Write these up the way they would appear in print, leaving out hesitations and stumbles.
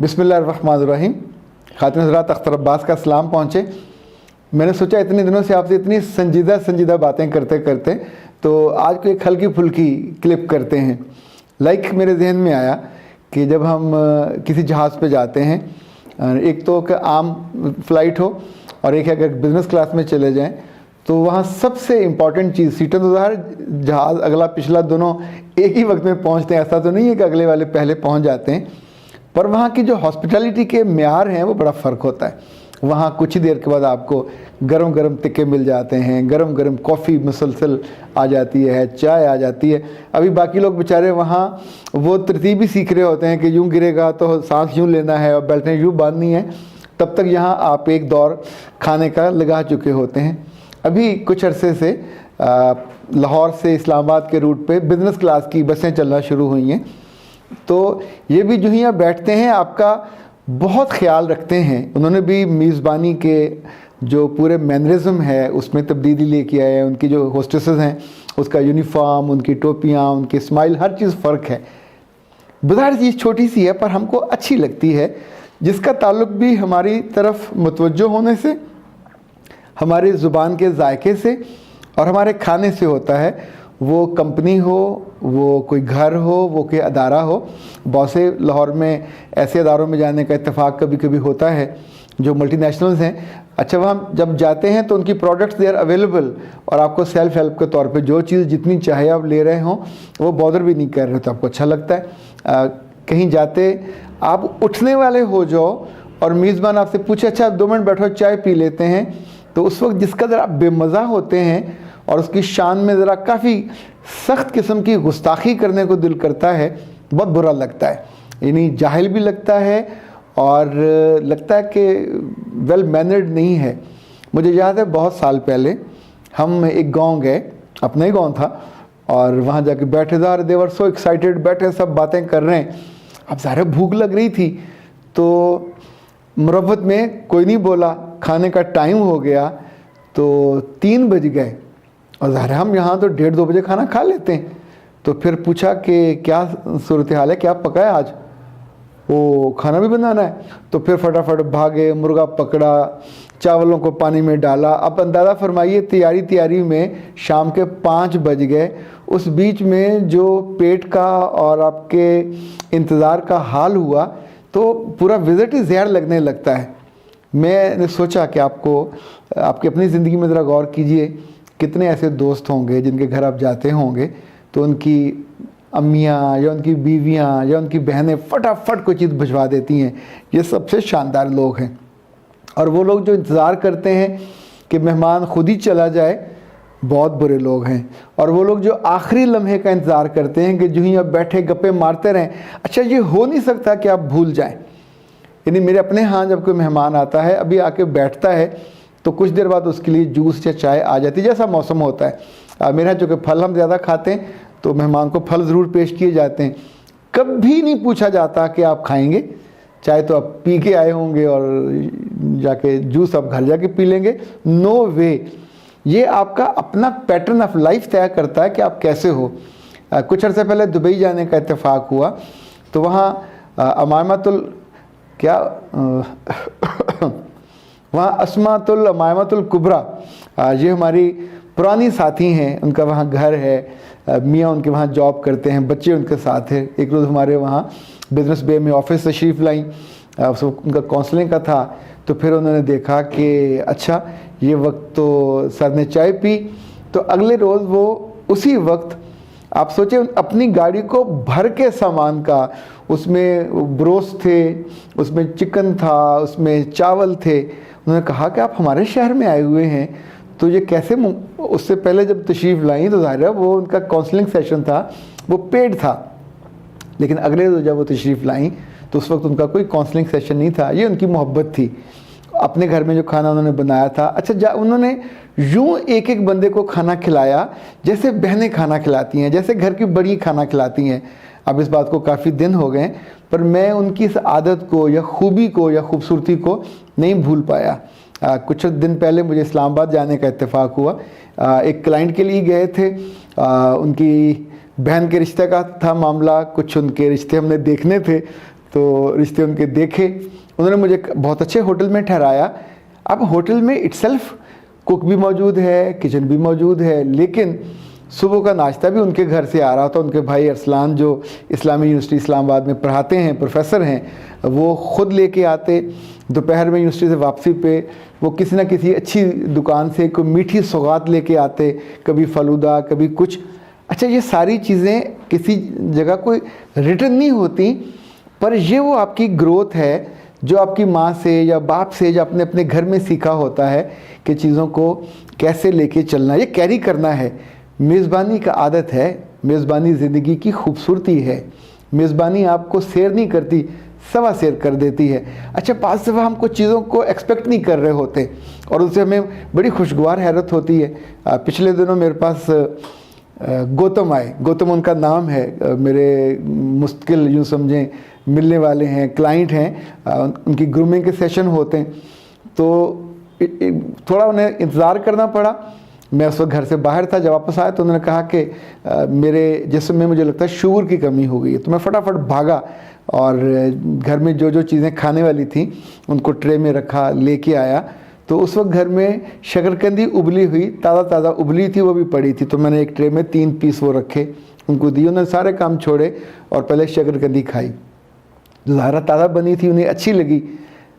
बिस्मिल्लाहिर्रहमानिर्रहीम। खातिन हज़रात, अख्तर अब्बास का सलाम पहुँचे। मैंने सोचा इतने दिनों से आपसे इतनी संजीदा बातें करते करते तो आज को एक हल्की फुल्की क्लिप करते हैं। मेरे जहन में आया कि जब हम किसी जहाज़ पे जाते हैं, एक तो आम फ़्लाइट हो और एक है अगर बिज़नेस क्लास में चले जाएं, तो वहाँ सबसे इम्पॉर्टेंट चीज़, सीटें तो ज़ाहिर जहाज़ अगला पिछला दोनों एक ही वक्त में पहुँचते हैं, ऐसा तो नहीं है कि अगले वाले पहले पहुँच जाते हैं, पर वहाँ की जो हॉस्पिटैलिटी के म्यार हैं वो बड़ा फ़र्क होता है। वहाँ कुछ ही देर के बाद आपको गरम गरम टिक्के मिल जाते हैं, गरम गरम कॉफ़ी मुसलसल आ जाती है, चाय आ जाती है। अभी बाकी लोग बेचारे वहाँ वो तरतीब ही सीख रहे होते हैं कि यूँ गिरेगा तो सांस यूँ लेना है और बेल्टें यूँ बांधनी है, तब तक यहाँ आप एक दौर खाने का लगा चुके होते हैं। अभी कुछ अरसे से लाहौर से इस्लामाबाद के रूट पे बिज़नेस क्लास की बसें चलना शुरू हुई हैं, तो ये भी जो ही यहाँ बैठते हैं आपका बहुत ख्याल रखते हैं। उन्होंने भी मेज़बानी के जो पूरे मैनरिज़म है उसमें तब्दीली लेके आए हैं। उनकी जो होस्टेसेस हैं उसका यूनिफॉर्म, उनकी टोपियाँ, उनकी स्माइल, हर चीज़ फ़र्क है। बज़ाहिर चीज़ छोटी सी है पर हमको अच्छी लगती है, जिसका ताल्लुक़ भी हमारी तरफ मुतवज्जो होने से, हमारी ज़ुबान के जायके से और हमारे खाने से होता है। वो कंपनी हो, वो कोई घर हो, वो कोई अदारा हो। बहुत से लाहौर में ऐसे अदारों में जाने का इत्तेफाक कभी कभी होता है जो मल्टीनेशनल्स हैं। अच्छा, वहाँ जब जाते हैं तो उनकी प्रोडक्ट्स दे आर अवेलेबल और आपको सेल्फ हेल्प के तौर पे जो चीज़ जितनी चाहे आप ले रहे हों, वो बॉदर भी नहीं कर रहे, तो आपको अच्छा लगता है। कहीं जाते आप उठने वाले हो जाओ और मेज़बान आपसे पूछे अच्छा 2 मिनट बैठो चाय पी लेते हैं, तो उस वक्त जिसका ज़रा बेमज़ा होते हैं और उसकी शान में ज़रा काफ़ी सख्त किस्म की गुस्ताखी करने को दिल करता है, बहुत बुरा लगता है। यानी जाहिल भी लगता है और लगता है कि वेल मैनर्ड नहीं है। मुझे याद है बहुत साल पहले हम एक गांव गए, अपना ही गांव था, और वहाँ जाके बैठे थे, देवर सो एक्साइटेड, बैठे सब बातें कर रहे हैं। अब ज़ाहिर भूख लग रही थी, तो मुरव्वत में कोई नहीं बोला, खाने का टाइम हो गया तो 3 बज गए और ज़ाहिर हम यहाँ तो 1:30-2 बजे खाना खा लेते हैं। तो फिर पूछा कि क्या सूरत हाल है, क्या पका है आज? वो खाना भी बनाना है। तो फिर फटाफट भागे, मुर्गा पकड़ा, चावलों को पानी में डाला। अब अंदाज़ा फरमाइए तैयारी में शाम के 5 बज गए। उस बीच में जो पेट का और आपके इंतज़ार का हाल हुआ तो पूरा विज़िट ही ज़हर लगने लगता है। मैंने सोचा कि आपकी अपनी ज़िंदगी में ज़रा गौर कीजिए, कितने ऐसे दोस्त होंगे जिनके घर आप जाते होंगे तो उनकी अम्मियाँ या उनकी बीवियाँ या उनकी बहनें फटाफट कोई चीज़ भिजवा देती हैं। ये सबसे शानदार लोग हैं। और वो लोग जो इंतज़ार करते हैं कि मेहमान खुद ही चला जाए, बहुत बुरे लोग हैं। और वो लोग जो आखिरी लम्हे का इंतज़ार करते हैं कि जो ही आप बैठे गप्पे मारते रहें। अच्छा, ये हो नहीं सकता कि आप भूल जाएं। यानी मेरे अपने यहाँ जब कोई मेहमान आता है, अभी आके बैठता है तो कुछ देर बाद उसके लिए जूस या चाय आ जाती है, जैसा मौसम होता है। मेरे यहाँ चूँकि फल हम ज़्यादा खाते हैं तो मेहमान को फल ज़रूर पेश किए जाते हैं। कभी नहीं पूछा जाता कि आप खाएंगे, चाय तो आप पी के आए होंगे और जाके जूस आप घर जाके पी लेंगे। नो वे। ये आपका अपना पैटर्न ऑफ लाइफ तय करता है कि आप कैसे हो। कुछ अर्से पहले दुबई जाने का इत्तेफाक हुआ तो वहाँ वहाँ अस्मातुल अमायमतुल कुबरा, ये हमारी पुरानी साथी हैं, उनका वहाँ घर है, मियाँ उनके वहाँ जॉब करते हैं, बच्चे उनके साथ हैं। एक रोज़ हमारे वहाँ बिज़नेस बे में ऑफिस तशरीफ़ लाई, उनका काउंसलिंग का था। तो फिर उन्होंने देखा कि अच्छा ये वक्त तो सर ने चाय पी, तो अगले रोज़ वो उसी वक्त आप सोचें अपनी गाड़ी को भर के सामान का, उसमें ब्रोस्ट थे, उसमें चिकन था, उसमें चावल थे। उन्होंने कहा कि आप हमारे शहर में आए हुए हैं तो ये कैसे? उससे पहले जब तशरीफ़ लाई तो ज़ाहिर है वो उनका काउंसलिंग सेशन था, वो पेड था। लेकिन अगले रोज़ जब वो तशरीफ़ लाई तो उस वक्त उनका कोई काउंसलिंग सेशन नहीं था, ये उनकी मोहब्बत थी। अपने घर में जो खाना उन्होंने बनाया था, अच्छा उन्होंने यूँ एक बंदे को खाना खिलाया जैसे बहनें खाना खिलाती हैं, जैसे घर की बड़ी खाना खिलाती हैं। अब इस बात को काफ़ी दिन हो गए पर मैं उनकी इस आदत को या खूबी को या खूबसूरती को नहीं भूल पाया। कुछ दिन पहले मुझे इस्लामाबाद जाने का इत्तेफाक हुआ। एक क्लाइंट के लिए गए थे, उनकी बहन के रिश्ते का था मामला, कुछ उनके रिश्ते हमने देखने थे। तो रिश्ते उनके देखे, उन्होंने मुझे बहुत अच्छे होटल में ठहराया। अब होटल में इटसेल्फ कुक भी मौजूद है, किचन भी मौजूद है, लेकिन सुबह का नाश्ता भी उनके घर से आ रहा था। उनके भाई अरसलान जो इस्लामी यूनिवर्सिटी इस्लामाबाद में पढ़ाते हैं, प्रोफेसर हैं, वो ख़ुद लेके आते। दोपहर में यूनिवर्सिटी से वापसी पे वो किसी न किसी अच्छी दुकान से कोई मीठी सौगात लेके आते, कभी फ़लूदा, कभी कुछ। अच्छा, ये सारी चीज़ें किसी जगह कोई रिटर्न नहीं होती, पर ये वो आपकी ग्रोथ है जो आपकी माँ से या बाप से या अपने अपने घर में सीखा होता है कि चीज़ों को कैसे लेके चलना, ये कैरी करना है। मेज़बानी का आदत है, मेज़बानी ज़िंदगी की खूबसूरती है। मेज़बानी आपको शेयर नहीं करती, सवा शेयर कर देती है। अच्छा, 5 दफ़ा हम कुछ चीज़ों को एक्सपेक्ट नहीं कर रहे होते और उससे हमें बड़ी खुशगवार हैरत होती है। पिछले दिनों मेरे पास गौतम आए, गौतम उनका नाम है, मेरे मुश्किल यूँ समझें मिलने वाले हैं, क्लाइंट हैं, उनकी ग्रूमिंग के सेशन होते हैं, तो थोड़ा उन्हें इंतज़ार करना पड़ा। मैं उस वक्त घर से बाहर था, जब वापस आया तो उन्होंने कहा कि मेरे जिस्म में मुझे लगता है शुगर की कमी हो गई है। तो मैं फटाफट भागा और घर में जो जो चीज़ें खाने वाली थी उनको ट्रे में रखा, लेके आया। तो उस वक्त घर में शकरकंदी उबली हुई, ताज़ा ताज़ा उबली थी, वो भी पड़ी थी। तो मैंने एक ट्रे में 3 पीस वो रखे, उनको दिए। उन्होंने सारे काम छोड़े और पहले शकरकंदी खाई। ज़ाहिर ताज़ा बनी थी, उन्हें अच्छी लगी।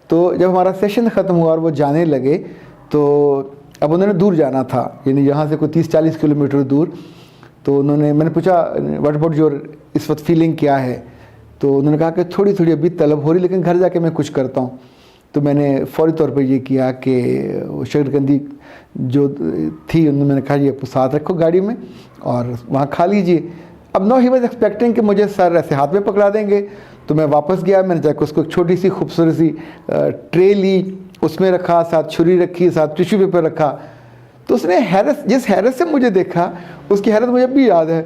तो जब हमारा सेशन ख़त्म हुआ और वो जाने लगे, तो अब उन्होंने दूर जाना था, यानी यहाँ से कोई 30-40 किलोमीटर दूर। तो मैंने पूछा व्हाट अबाउट योर इस वक्त फीलिंग क्या है? तो उन्होंने कहा कि थोड़ी थोड़ी अभी तलब हो रही, लेकिन घर जाके मैं कुछ करता हूँ। तो मैंने फ़ौरी तौर पर ये किया कि वो शकरकंदी जो थी उन्होंने, मैंने कहा ये आप साथ रखो गाड़ी में और वहाँ खा लीजिए। अब नो ही वॉज एक्सपेक्टिंग कि मुझे सर ऐसे हाथ में पकड़ा देंगे। तो मैं वापस गया, मैंने जाकर उसको एक छोटी सी खूबसूरत सी ट्रे ली, उसमें रखा, साथ छुरी रखी, साथ टिश्यू पेपर रखा। तो उसने हैरत, जिस हैरत से मुझे देखा, उसकी हैरत मुझे भी याद है।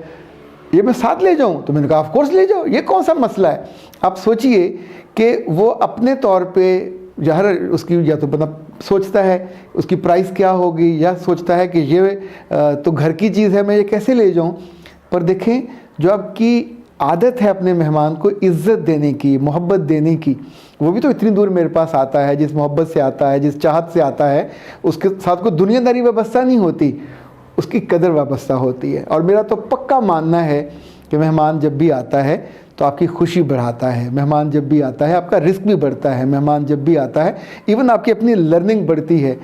ये मैं साथ ले जाऊं? तो मैंने कहा ऑफ कोर्स ले जाओ, ये कौन सा मसला है। आप सोचिए कि वो अपने तौर पे ज़ाहिर उसकी या तो बंदा सोचता है उसकी प्राइस क्या होगी, या सोचता है कि ये तो घर की चीज़ है, मैं ये कैसे ले जाऊं। पर देखें, जो आपकी आदत है अपने मेहमान को इज़्ज़त देने की, मोहब्बत देने की, वो भी तो इतनी दूर मेरे पास आता है, जिस मोहब्बत से आता है, जिस चाहत से आता है, उसके साथ कोई दुनियादारी वाबस्ता नहीं होती, उसकी कदर वाबस्ता होती है। और मेरा तो पक्का मानना है कि मेहमान जब भी आता है तो आपकी खुशी बढ़ाता है, मेहमान जब भी आता है आपका रिस्क भी बढ़ता है, मेहमान जब भी आता है इवन आपकी अपनी लर्निंग बढ़ती है।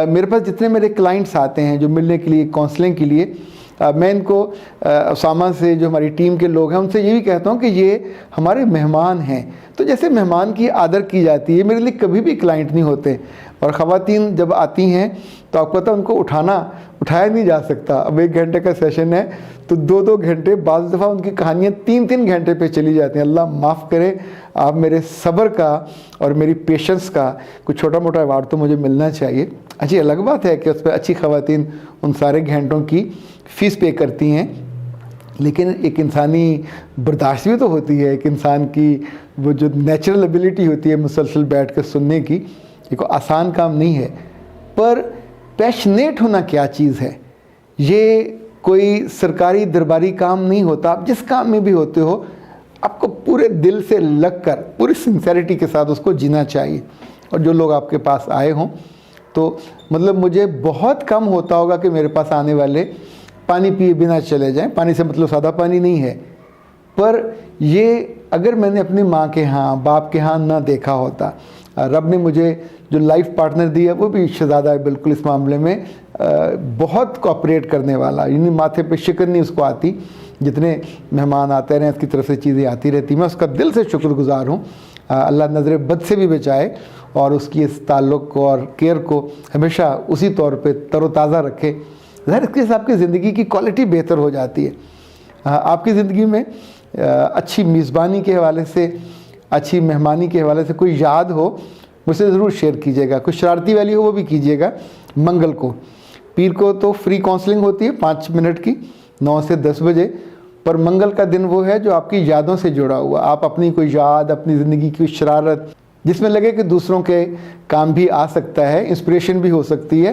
मेरे पास जितने मेरे क्लाइंट्स आते हैं जो मिलने के लिए, काउंसलिंग के लिए, मैं इनको उसामा से, जो हमारी टीम के लोग हैं, उनसे ये भी कहता हूँ कि ये हमारे मेहमान हैं। तो जैसे मेहमान की आदर की जाती है, मेरे लिए कभी भी क्लाइंट नहीं होते। और ख़वातीन जब आती हैं तो आपको पता है उनको उठाया नहीं जा सकता। अब 1 घंटे का सेशन है तो 2-2 घंटे, बाज़ दफ़ा उनकी कहानियाँ 3-3 घंटे पे चली जाती हैं। अल्लाह माफ़ करे, आप मेरे सब्र का और मेरी पेशेंस का कुछ छोटा मोटा अवार्ड तो मुझे मिलना चाहिए। अच्छी अलग बात है कि उस पर अच्छी ख़वातीन उन सारे घंटों की फ़ीस पे करती हैं, लेकिन एक इंसानी बर्दाश्त भी तो होती है, एक इंसान की वो जो नेचुरल एबिलिटी होती है मुसलसल बैठ कर सुनने की, ये कोई आसान काम नहीं है। पर पैशनेट होना क्या चीज़ है, ये कोई सरकारी दरबारी काम नहीं होता। आप जिस काम में भी होते हो, आपको पूरे दिल से लग कर, पूरी सिंसेरिटी के साथ उसको जीना चाहिए। और जो लोग आपके पास आए हों, तो मतलब मुझे बहुत कम होता होगा कि मेरे पास आने वाले पानी पिए बिना चले जाएं। पानी से मतलब सादा पानी नहीं है, पर ये अगर मैंने अपनी माँ के यहाँ, बाप के यहाँ ना देखा होता, रब ने मुझे जो लाइफ पार्टनर दिया वो भी शहज़ादा है बिल्कुल इस मामले में, बहुत कोऑपरेट करने वाला, यानी माथे पे शिकन नहीं उसको आती। जितने मेहमान आते रहे उसकी तरफ से चीज़ें आती रहती, मैं उसका दिल से शुक्रगुजार हूँ। अल्लाह नज़र बद से भी बचाए और उसकी इस ताल्लुक़ को और केयर को हमेशा उसी तौर पे तरोताज़ा रखे। ज़ाहिर इसके से आपकी ज़िंदगी की क्वालिटी बेहतर हो जाती है। आपकी ज़िंदगी में अच्छी मेज़बानी के हवाले से, अच्छी मेहमानी के हवाले से कोई याद हो, मुझसे ज़रूर शेयर कीजिएगा। कुछ शरारती वाली हो वो भी कीजिएगा। मंगल को, पीर को तो फ्री काउंसलिंग होती है 5 मिनट की, 9 से 10 बजे। पर मंगल का दिन वो है जो आपकी यादों से जुड़ा हुआ, आप अपनी कोई याद, अपनी ज़िंदगी की शरारत, जिसमें लगे कि दूसरों के काम भी आ सकता है, इंस्पिरेशन भी हो सकती है।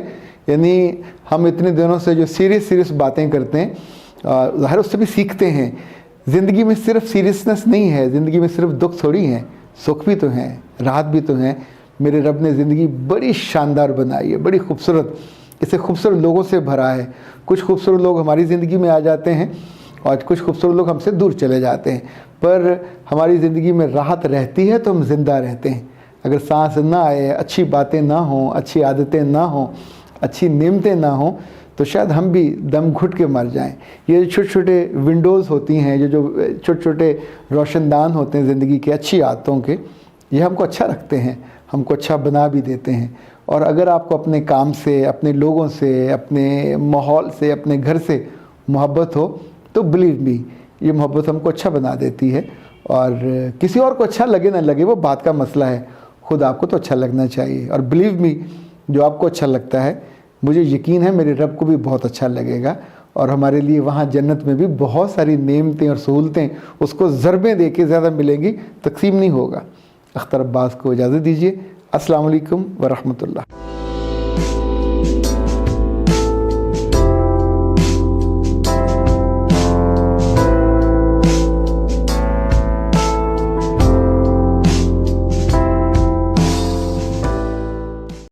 यानी हम इतने दिनों से जो सीरियस बातें करते हैं, ज़ाहिर उससे भी सीखते हैं। ज़िंदगी में सिर्फ सीरियसनेस नहीं है, ज़िंदगी में सिर्फ दुख थोड़ी है, सुख भी तो हैं, राहत भी तो हैं। मेरे रब ने ज़िंदगी बड़ी शानदार बनाई है, बड़ी खूबसूरत, इसे खूबसूरत लोगों से भरा है। कुछ खूबसूरत लोग हमारी ज़िंदगी में आ जाते हैं और कुछ खूबसूरत लोग हमसे दूर चले जाते हैं, पर हमारी ज़िंदगी में राहत रहती है तो हम ज़िंदा रहते हैं। अगर सांस ना आए, अच्छी बातें ना हों, अच्छी आदतें ना हों, अच्छी नेमतें ना हों, तो शायद हम भी दम घुट के मर जाएं। ये जो छोटे छोटे विंडोज़ होती हैं, जो छोटे छोटे रोशनदान होते हैं ज़िंदगी के अच्छी आदतों के, ये हमको अच्छा रखते हैं, हमको अच्छा बना भी देते हैं। और अगर आपको अपने काम से, अपने लोगों से, अपने माहौल से, अपने घर से मोहब्बत हो, तो बिलीव मी, ये मोहब्बत हमको अच्छा बना देती है। और किसी और को अच्छा लगे ना लगे वो बात का मसला है, खुद आपको तो अच्छा लगना चाहिए। और बिलीव मी, जो आपको अच्छा लगता है, मुझे यकीन है मेरे रब को भी बहुत अच्छा लगेगा। और हमारे लिए वहाँ जन्नत में भी बहुत सारी नेमतें और सहूलतें उसको ज़रबें दे के ज़्यादा मिलेंगी, तकसीम नहीं होगा। अख्तर अब्बास को इजाज़त दीजिए। अस्सलाम वालेकुम व रहमतुल्लाह।